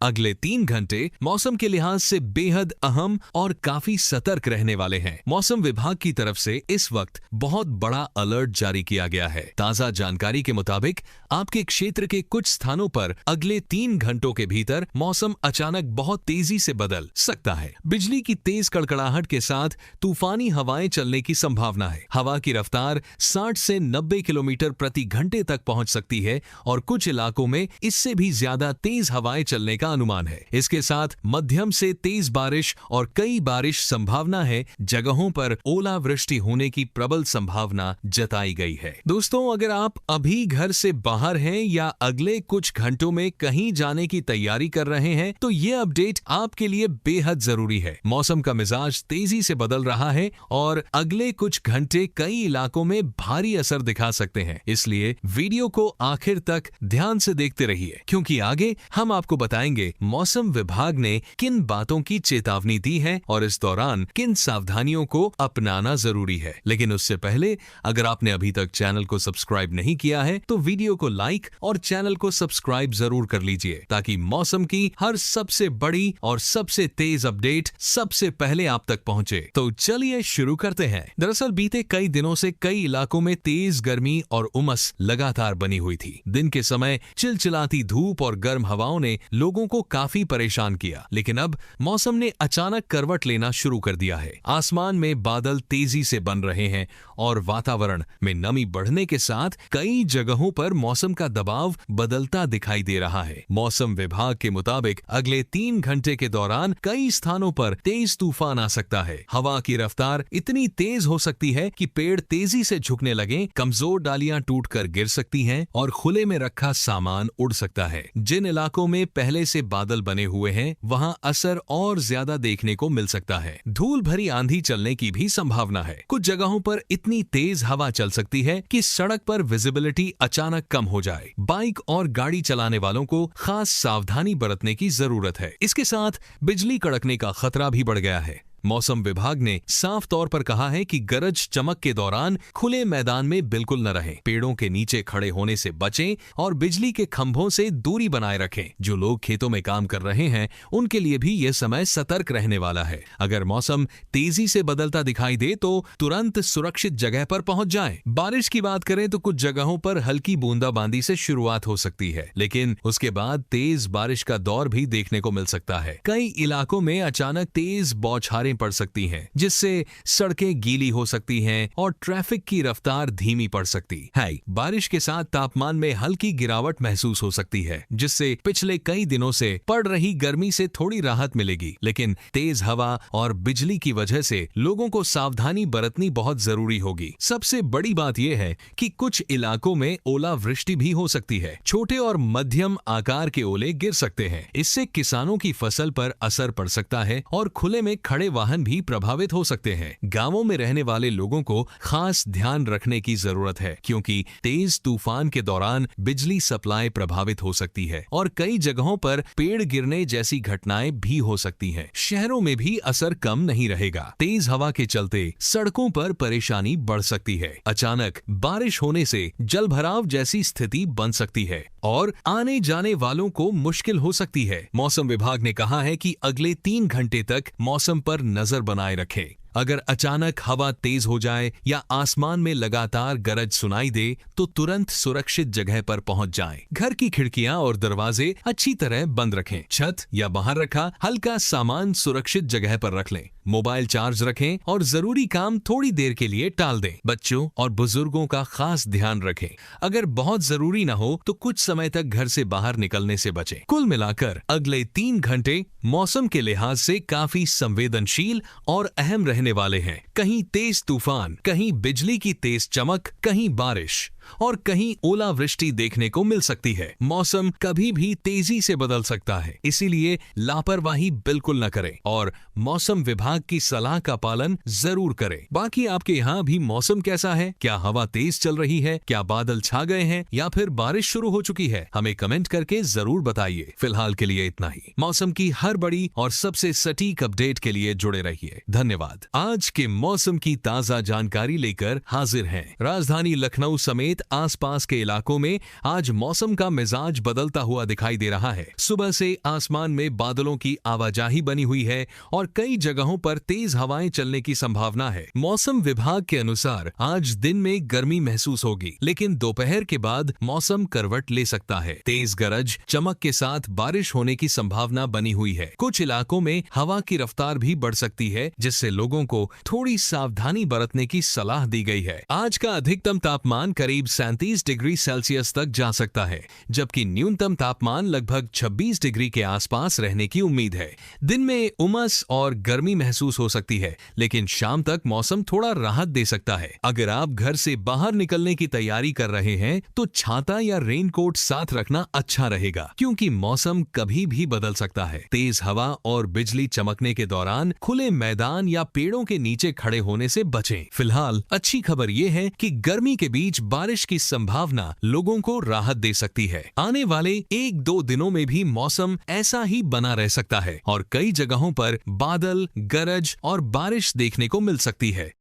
अगले 3 घंटे मौसम के लिहाज से बेहद अहम और काफी सतर्क रहने वाले हैं। मौसम विभाग की तरफ से इस वक्त बहुत बड़ा अलर्ट जारी किया गया है। ताजा जानकारी के मुताबिक आपके क्षेत्र के कुछ स्थानों पर अगले 3 घंटों के भीतर मौसम अचानक बहुत तेजी से बदल सकता है। बिजली की तेज कड़कड़ाहट के साथ तूफानी हवाएं चलने की संभावना है। हवा की रफ्तार 60 से 90 किलोमीटर प्रति घंटे तक पहुंच सकती है और कुछ इलाकों में इससे भी ज्यादा तेज हवाएं चलने का अनुमान है। इसके साथ मध्यम से तेज बारिश और कई बारिश संभावना है। जगहों पर ओलावृष्टि होने की प्रबल संभावना जताई गई है। दोस्तों, अगर आप अभी घर से बाहर हैं या अगले कुछ घंटों में कहीं जाने की तैयारी कर रहे हैं तो ये अपडेट आपके लिए बेहद जरूरी है। मौसम का मिजाज तेजी से बदल रहा है और अगले कुछ घंटे कई इलाकों में भारी असर दिखा सकते हैं। इसलिए वीडियो को आखिर तक ध्यान से देखते रहिए, क्योंकि आगे हम आपको बताएंगे मौसम विभाग ने किन बातों की चेतावनी दी है और इस दौरान किन सावधानियों को अपनाना जरूरी है। लेकिन उससे पहले अगर आपने अभी तक चैनल को सब्सक्राइब नहीं किया है तो वीडियो को लाइक और चैनल को सब्सक्राइब जरूर कर लीजिए, ताकि मौसम की हर सबसे बड़ी और सबसे तेज अपडेट सबसे पहले आप तक पहुंचे। तो चलिए शुरू करते हैं। दरअसल बीते कई दिनों से कई इलाकों में तेज गर्मी और उमस लगातार बनी हुई थी। दिन के समय चिलचिलाती धूप और गर्म हवाओं ने लोगों को काफी परेशान किया, लेकिन अब मौसम ने अचानक करवट लेना शुरू कर दिया है। आसमान में बादल तेजी से बन रहे हैं और वातावरण में नमी बढ़ने के साथ कई जगहों पर मौसम का दबाव बदलता दिखाई दे रहा है। मौसम विभाग के मुताबिक अगले 3 घंटे के दौरान कई स्थानों पर तेज तूफान आ सकता है। हवा की रफ्तार इतनी तेज हो सकती है कि पेड़ तेजी से झुकने लगे, कमजोर डालियां टूटकर गिर सकती हैं और खुले में रखा सामान उड़ सकता है। जिन इलाकों में पहले से बादल बने हुए हैं वहां असर और ज्यादा देखने को मिल सकता है। धूल भरी आंधी चलने की भी संभावना है। कुछ जगहों पर इतनी तेज हवा चल सकती है कि सड़क पर विजिबिलिटी अचानक कम हो जाए। बाइक और गाड़ी चलाने वालों को खास सावधानी बरतने की जरूरत है। इसके साथ बिजली कड़कने का खतरा भी बढ़ गया है। मौसम विभाग ने साफ तौर पर कहा है कि गरज चमक के दौरान खुले मैदान में बिल्कुल न रहें, पेड़ों के नीचे खड़े होने से बचें और बिजली के खंभों से दूरी बनाए रखें। जो लोग खेतों में काम कर रहे हैं उनके लिए भी यह समय सतर्क रहने वाला है। अगर मौसम तेजी से बदलता दिखाई दे तो तुरंत सुरक्षित जगह पर पहुंच जाएं। बारिश की बात करें तो कुछ जगहों पर हल्की बूंदाबांदी से शुरुआत हो सकती है, लेकिन उसके बाद तेज बारिश का दौर भी देखने को मिल सकता है। कई इलाकों में अचानक तेज बौछारें पड़ सकती हैं, जिससे सड़कें गीली हो सकती हैं और ट्रैफिक की रफ्तार धीमी पड़ सकती है। बारिश के साथ तापमान में हल्की गिरावट महसूस हो सकती है, जिससे पिछले कई दिनों से पड़ रही गर्मी से थोड़ी राहत मिलेगी। लेकिन तेज हवा और बिजली की वजह से लोगों को सावधानी बरतनी बहुत जरूरी होगी। सबसे बड़ी बात यह है कि कुछ इलाकों में ओलावृष्टि भी हो सकती है। छोटे और मध्यम आकार के ओले गिर सकते हैं। इससे किसानों की फसल पर असर पड़ सकता है और खुले में खड़े वाहन भी प्रभावित हो सकते हैं। गांवों में रहने वाले लोगों को खास ध्यान रखने की जरूरत है, क्योंकि तेज तूफान के दौरान बिजली सप्लाई प्रभावित हो सकती है और कई जगहों पर पेड़ गिरने जैसी घटनाएं भी हो सकती हैं। शहरों में भी असर कम नहीं रहेगा। तेज हवा के चलते सड़कों पर परेशानी बढ़ सकती है। अचानक बारिश होने से जलभराव जैसी स्थिति बन सकती है और आने जाने वालों को मुश्किल हो सकती है। मौसम विभाग ने कहा है कि अगले 3 घंटे तक मौसम पर नजर बनाए रखें। अगर अचानक हवा तेज हो जाए या आसमान में लगातार गरज सुनाई दे तो तुरंत सुरक्षित जगह पर पहुंच जाएं। घर की खिड़कियां और दरवाजे अच्छी तरह बंद रखें। छत या बाहर रखा हल्का सामान सुरक्षित जगह पर रख लें। मोबाइल चार्ज रखें और जरूरी काम थोड़ी देर के लिए टाल दें। बच्चों और बुजुर्गों का खास ध्यान रखें। अगर बहुत जरूरी न हो तो कुछ समय तक घर से बाहर निकलने से बचें। कुल मिलाकर अगले 3 घंटे मौसम के लिहाज से काफी संवेदनशील और अहम रहने वाले हैं। कहीं तेज तूफान, कहीं बिजली की तेज चमक, कहीं बारिश और कहीं ओलावृष्टि देखने को मिल सकती है। मौसम कभी भी तेजी से बदल सकता है, इसीलिए लापरवाही बिल्कुल न करें और मौसम विभाग की सलाह का पालन जरूर करें। बाकी आपके यहाँ भी मौसम कैसा है? क्या हवा तेज चल रही है? क्या बादल छा गए हैं या फिर बारिश शुरू हो चुकी है? हमें कमेंट करके जरूर बताइए। फिलहाल के लिए इतना ही। मौसम की हर बड़ी और सबसे सटीक अपडेट के लिए जुड़े रहिए। धन्यवाद। आज के मौसम की ताजा जानकारी लेकर हाजिर हैं राजधानी लखनऊ समेत समेत आसपास के इलाकों में आज मौसम का मिजाज बदलता हुआ दिखाई दे रहा है। सुबह से आसमान में बादलों की आवाजाही बनी हुई है और कई जगहों पर तेज हवाएं चलने की संभावना है। मौसम विभाग के अनुसार आज दिन में गर्मी महसूस होगी, लेकिन दोपहर के बाद मौसम करवट ले सकता है। तेज गरज चमक के साथ बारिश होने की संभावना बनी हुई है। कुछ इलाकों में हवा की रफ्तार भी बढ़ सकती है, जिससे लोगों को थोड़ी सावधानी बरतने की सलाह दी गई है। आज का अधिकतम तापमान करीब 37 डिग्री सेल्सियस तक जा सकता है, जबकि न्यूनतम तापमान लगभग 26 डिग्री के आसपास रहने की उम्मीद है। दिन में उमस और गर्मी महसूस हो सकती है, लेकिन शाम तक मौसम थोड़ा राहत दे सकता है। अगर आप घर से बाहर निकलने की तैयारी कर रहे हैं तो छाता या रेनकोट साथ रखना अच्छा रहेगा, क्योंकि मौसम कभी भी बदल सकता है। तेज हवा और बिजली चमकने के दौरान खुले मैदान या पेड़ों के नीचे खड़े होने से बचें। फिलहाल अच्छी खबर ये है कि गर्मी के बीच बारिश की संभावना लोगों को राहत दे सकती है। आने वाले 1-2 दिनों में भी मौसम ऐसा ही बना रह सकता है और कई जगहों पर बादल, गरज और बारिश देखने को मिल सकती है।